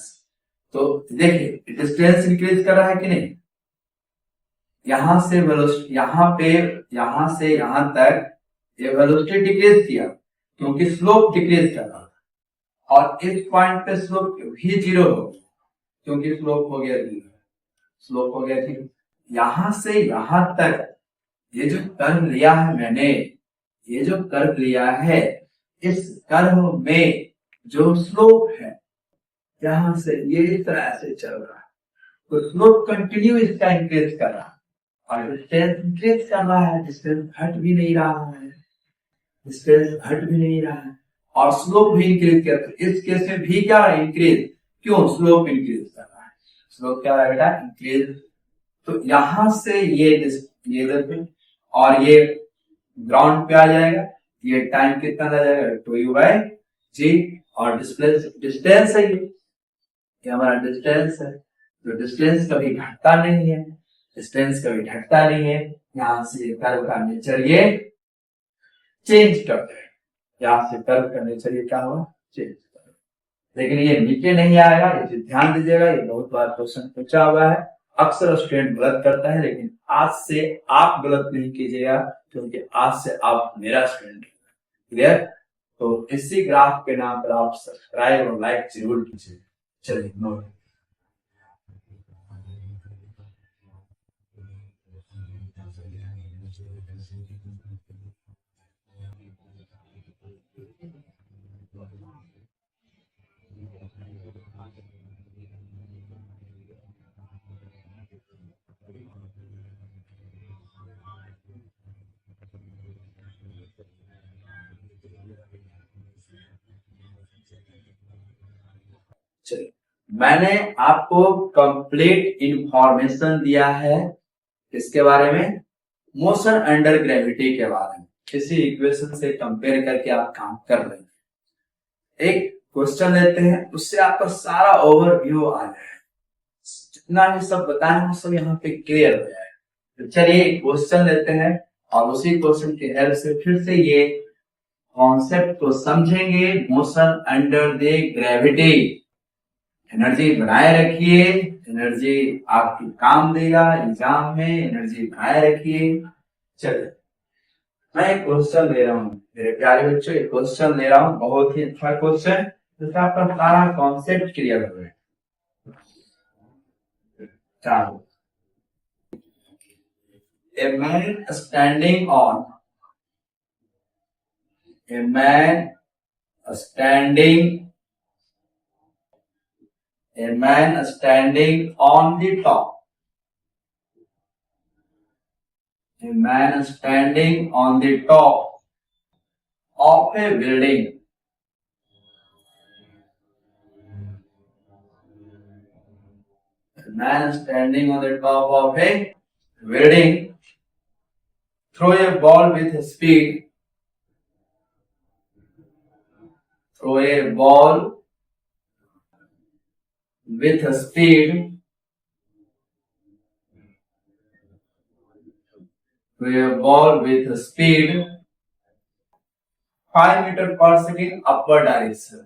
A: तो देखिए डिस्टेंस इंक्रीज कर रहा है कि नहीं, यहां से वेलोसिटी, यहाँ पे यहां से यहां तक ये वेलोसिटी डिक्रीज किया क्योंकि स्लोप डिक्रीज कर रहा था, और इस पॉइंट पे स्लोप भी जीरो हो क्योंकि स्लोप हो गया जीरो, स्लोप हो गया जीरो। यहां से यहां तक ये जो कर्व लिया है मैंने, ये जो कर्व लिया है, इस कर्व में जो स्लोप है यहां से ये इस तरह से चल रहा है, तो स्लोप कंटिन्यू इसका इंक्रीज कर रहा है, और डिस्टेंस इंक्रीज कर रहा है, डिस्टेंस घट भी नहीं रहा है, डिस्टेंस घट भी नहीं रहा है, और स्लोप भी इंक्रीज कर रहा है। इस केस में भी क्या है इंक्रीज, क्यों स्लोप इंक्रीज कर रहा है, स्लोप क्या है बेटा इंक्रीज। तो यहां से ये इधर पे और ये ग्राउंड पे आ जाएगा, ये टाइम कितना लग जाएगा 2u बाय जी, और डिस्टेंस है ये हमारा डिस्टेंस है, तो डिस्टेंस कभी घटता नहीं है, डिस्टेंस कभी घटता नहीं है, यहां से कर्व का नेचर ये चेंज करते हैं, यहां से कर्व का नेचर ये क्या होगा चेंज कर, लेकिन ये नीचे नहीं आएगा, ये ध्यान दीजिएगा, ये बहुत बार क्वेश्चन पूछा हुआ है, अक्सर स्टूडेंट गलत करता है, लेकिन आज से आप गलत नहीं कीजिएगा क्योंकि आज से आप मेरा स्टूडेंट, क्लियर। तो इसी ग्राफ के नाम पर आप सब्सक्राइब और लाइक जरूर कीजिए। चलिए नोट, चलिए मैंने आपको कंप्लीट इंफॉर्मेशन दिया है इसके बारे में, मोशन अंडर ग्रेविटी के बारे में, किसी इक्वेशन से कंपेयर करके आप काम कर रहे हैं। एक क्वेश्चन लेते हैं, उससे आपका सारा ओवरव्यू आ जाए, जितना भी सब बताया वो सब यहाँ पे क्लियर हो जाए। तो चलिए क्वेश्चन लेते हैं और उसी क्वेश्चन की हेल्प से फिर से ये कॉन्सेप्ट को समझेंगे। Motion under the gravity, energy बनाए रखिए, एनर्जी आपकी काम देगा एग्जाम में, एनर्जी बनाए रखिए। चलिए मैं एक क्वेश्चन ले रहा हूँ मेरे प्यारे बच्चों, एक क्वेश्चन ले रहा हूँ, बहुत ही अच्छा क्वेश्चन जिसका आपका सारा कॉन्सेप्ट क्लियर हो रहा है। चालू। A man standing on a man standing on the top. A man standing on the top of a building. A man standing on the top of a building throw a ball with speed. Throw a ball with speed. Throw a ball with speed 5 meters per second upward direction.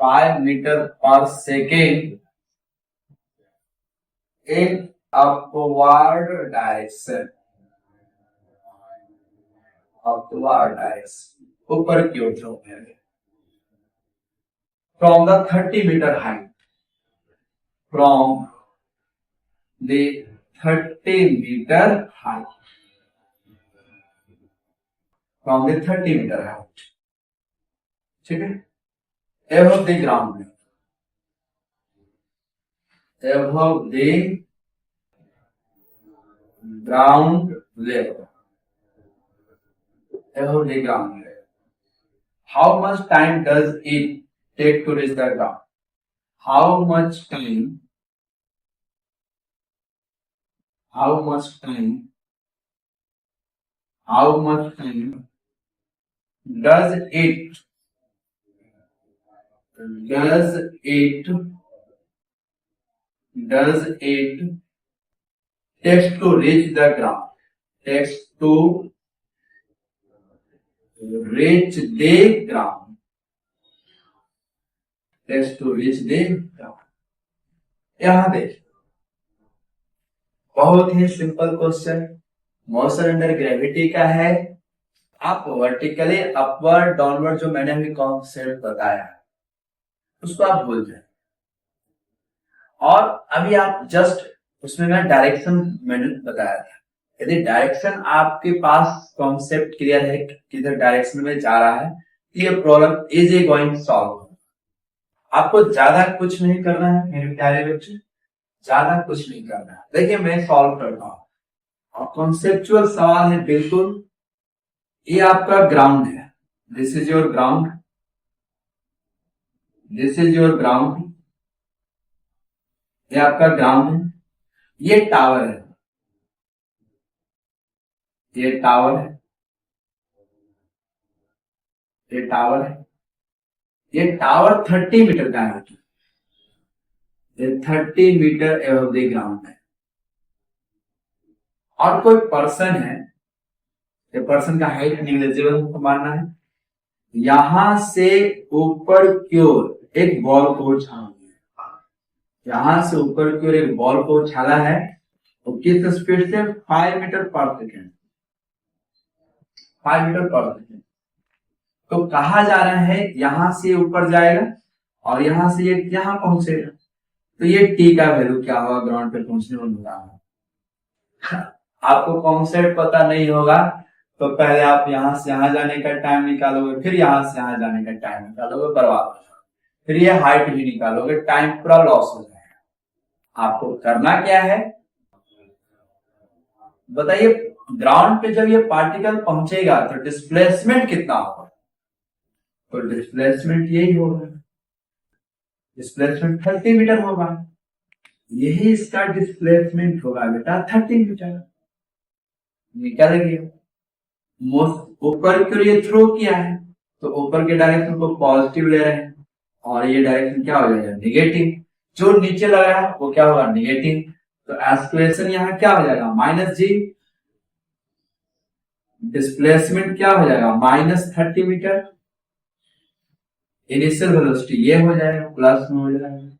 A: 5 meters per second in upward direction. Upward direction. ऊपर की ओर थ्रो करेंगे from the 30-meter height. From the 30-meter height. From the 30-meter height. ठीक है? Above the ground level. Above the ground level. Above the ground level. How much time does it take to reach the ground? How much time does it takes to reach the ground? Takes to reach the ground. Takes to reach the ground. यहां देखिए, बहुत ही simple question, motion under gravity का है। आप वर्टिकली अपवर्ड डाउनवर्ड जो मैंने अभी कॉन्सेप्ट बताया उसको आप भूल जाए, और अभी आप जस्ट उसमें मैं डायरेक्शन मैंने बताया था। यदि डायरेक्शन आपके पास कॉन्सेप्ट क्लियर है किधर डायरेक्शन में जा रहा है, ये प्रॉब्लम इजी गोइंग सॉल्व। आपको ज्यादा कुछ नहीं करना है मेरे प्यारे बच्चे, ज्यादा कुछ नहीं करना है। देखिए मैं सॉल्व करता हूं, और कॉन्सेप्चुअल सवाल है बिल्कुल। ये आपका ग्राउंड है, this is your ground, this is your ground, ये आपका ग्राउंड है। ये टावर है, ये टावर है, ये टावर है। ये टावर 30 मीटर का है, ये 30 मीटर एबव द ग्राउंड है। और कोई पर्सन है, ये पर्सन का हाइट निग्लिजिबल मानना है। यहां से ऊपर की ओर एक बॉल को उछाला, यहां से ऊपर की ओर एक बॉल को उछाला है, तो किस स्पीड से? 5 मीटर पर सेकेंड, 5 मीटर पर सेकेंड। तो कहा जा रहा है यहां से ऊपर जाएगा और यहां से ये यहां पहुंचेगा, तो ये टी का वैल्यू क्या होगा ग्राउंड पे पहुंचने में होगा। आपको कॉन्सेप्ट पता नहीं होगा तो पहले आप यहां से यहां जाने का टाइम निकालोगे, फिर यहां से यहां जाने का टाइम निकालोगे, बर्बाद हो जाएगा। फिर ये हाइट भी निकालोगे, टाइम पूरा लॉस हो जाएगा। आपको करना क्या है बताइए? ग्राउंड पे जब ये पार्टिकल पहुंचेगा तो डिस्प्लेसमेंट कितना होगा? तो डिस्प्लेसमेंट यही होगा, डिस्प्लेसमेंट 30 मीटर होगा। यही इसका डिस्प्लेसमेंट होगा बेटा, 30 मीटर। निकल गया। ऊपर की ओर ये थ्रो किया है, तो ऊपर के डायरेक्शन को पॉजिटिव ले रहे हैं, और ये डायरेक्शन क्या हो जाएगा? नेगेटिव। जो नीचे लगा है वो क्या होगा? नेगेटिव। तो एक्सप्रेशन यहाँ क्या हो जाएगा? -g। डिस्प्लेसमेंट क्या हो जाएगा? -30 मीटर। इनिशियल वेलोसिटी ये हो जाएगा, प्लस में हो जाएगा।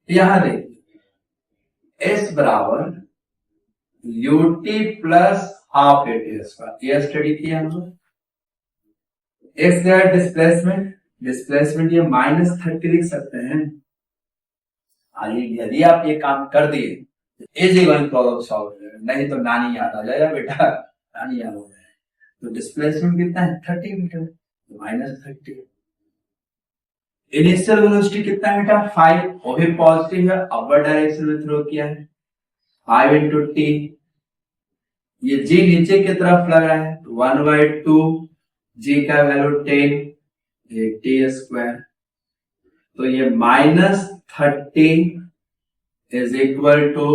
A: यहां देखिए s बराबर ut plus half eighty square, ये स्टडी किया हम लोग। x है डिस्प्लेसमेंट, डिस्प्लेसमेंट ये -30 लिख सकते हैं, यदि आप ये काम कर दिए इजी वन प्रॉब्लम सॉल्व हो जाएगा, नहीं तो नानी याद आ जाएगा बेटा, नानी याद हो जाएगा। तो डिस्प्लेसमेंट कितना है 30 मीटर, -30। इनिशियल वेलोसिटी कितना है बेटा 5, वो भी पॉजिटिव है, अपवर्ड डायरेक्शन में थ्रो किया है, 5 into t। ये g नीचे की तरफ लग रहा है, 1/2 g का वैल्यू 10, ये t स्क्वायर, तो ये -30 इज इक्वल टू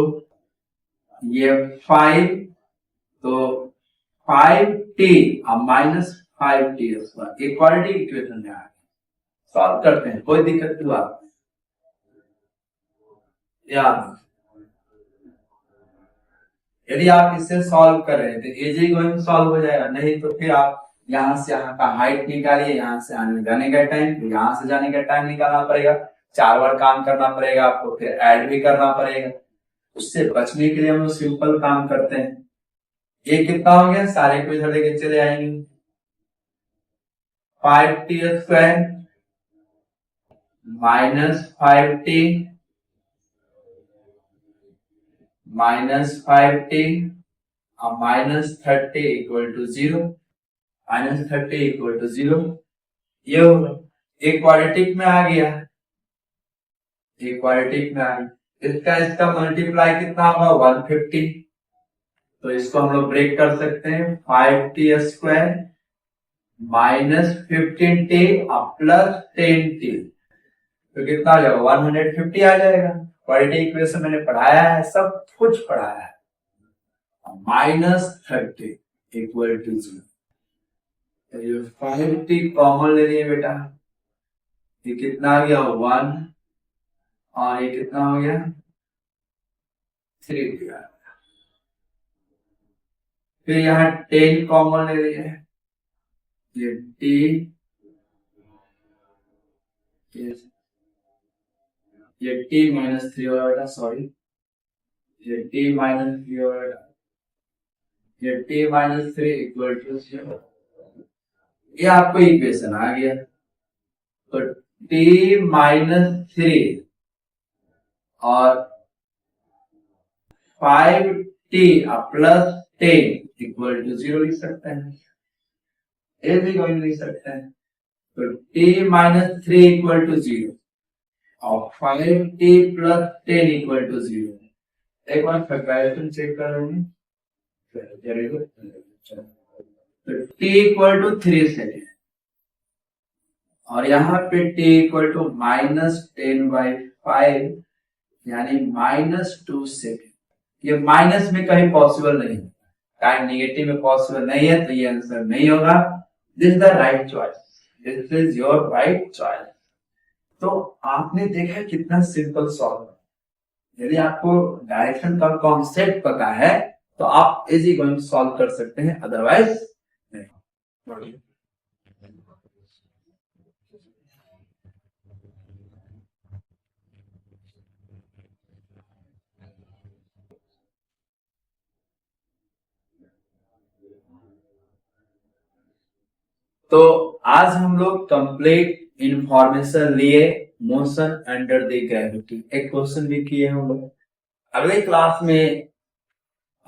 A: ये 5, तो 5t और -5t स्क्वायर इक्वालिटी इक्वेशन में आ गया। सॉल्व करते हैं, कोई दिक्कत की बात नहीं यार। यदि आप इसे सॉल्व कर रहे हैं तो इजी गोइंग सॉल्व हो जाएगा, नहीं तो फिर आप यहां से यहाँ का हाइट निकालिए, यहां से आने जाने का टाइम, तो यहां से जाने का टाइम निकालना पड़ेगा, 4 बार काम करना पड़ेगा आपको, फिर ऐड भी करना पड़ेगा। उससे बचने के लिए हम लोग सिंपल काम करते हैं। ये कितना हो गया, सारे को इधर लेके चले आएंगे, 5t स्क्वायर -5t और -30 इक्वल टू 0, -30 इक्वल टू 0, ये होगा इक्वालिटिक में आ गया, इक्वालिटिक में आ गया। इसका मल्टीप्लाई कितना होगा 150, तो इसको हम लोग ब्रेक कर सकते हैं, 5t स्क्वायर -15t और +10t, तो कितना आ जाएगा 150 आ जाएगा। क्वालिटी इक्वेशन मैंने पढ़ाया है, सब कुछ पढ़ाया है। -30 इक्वल टू 0, 5t कॉमन ले लिए बेटा, ये कितना आ गया 1 और ये कितना हो गया 3 दिया। फिर यहाँ 10 कॉमन ले लिए, ये t, ये t -3 हो जाएगा, सॉरी ये t -3 हो जाएगा, ये t -3 इक्वल टू 0, ये आपको इक्वेशन आ गया। तो t -3 और 5t +10 इक्वल टू 0 लिख सकते हैं, ऐसे कोई लिख सकते हैं। तो t -3 इक्वल टू 0 और 5t +10 इक्वल टू 0। एक बार फैक्टराइजेशन चेक कर रहे हैं, तो t इक्वल टू 3 सेकेंड और यहाँ पे t इक्वल टू -10/5 यानी -2 सेकेंड। ये माइनस में कहीं पॉसिबल नहीं है, टाइम निगेटिव में पॉसिबल नहीं है, तो ये आंसर नहीं होगा। This is the right choice, this is your right choice. तो आपने देखा कितना सिंपल सॉल्व है। यदि आपको डायरेक्शन का कॉन्सेप्ट पता है तो आप इजी गोइंग सॉल्व कर सकते हैं, अदरवाइज नहीं। तो आज हम लोग कंप्लीट इंफॉर्मेशन लिए मोशन अंडर द ग्रेविटी। एक क्वेश्चन भी किए हम लोग। अगले क्लास में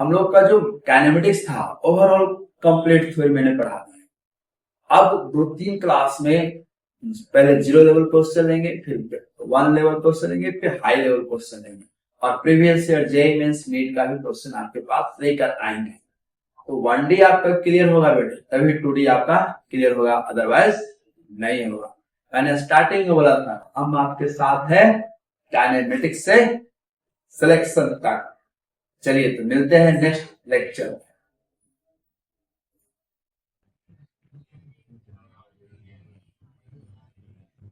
A: हम लोग का जो काइनेमेटिक्स था ओवरऑल कंप्लीट थ्योरी मैंने पढ़ा दिया। अब 2-3 क्लास में पहले 0 लेवल क्वेश्चन लेंगे, फिर 1 लेवल क्वेश्चन लेंगे, फिर हाई लेवल क्वेश्चन लेंगे और previous year JEE mains NEET का भी क्वेश्चन आपके पास लेकर आएंगे। तो 1D आपका क्लियर होगा बेटे, तभी 2D आपका क्लियर होगा, अदरवाइज नहीं होगा। मैंने स्टार्टिंग में बोला था हम आपके साथ है काइनेमेटिक्स से सिलेक्शन तक। चलिए तो मिलते हैं नेक्स्ट लेक्चर।